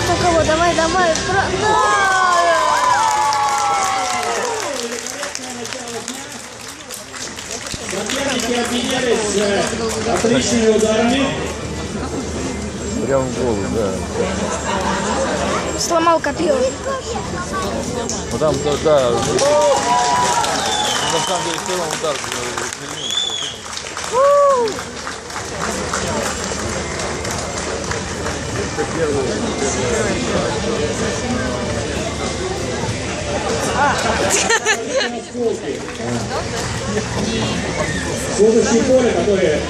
Кто кого? Давай, давай. Соперники обменялись отличными ударами. Прям в голову, да. Сломал копье. Ну там, да. На самом деле, в первом удар Следующее поле, которое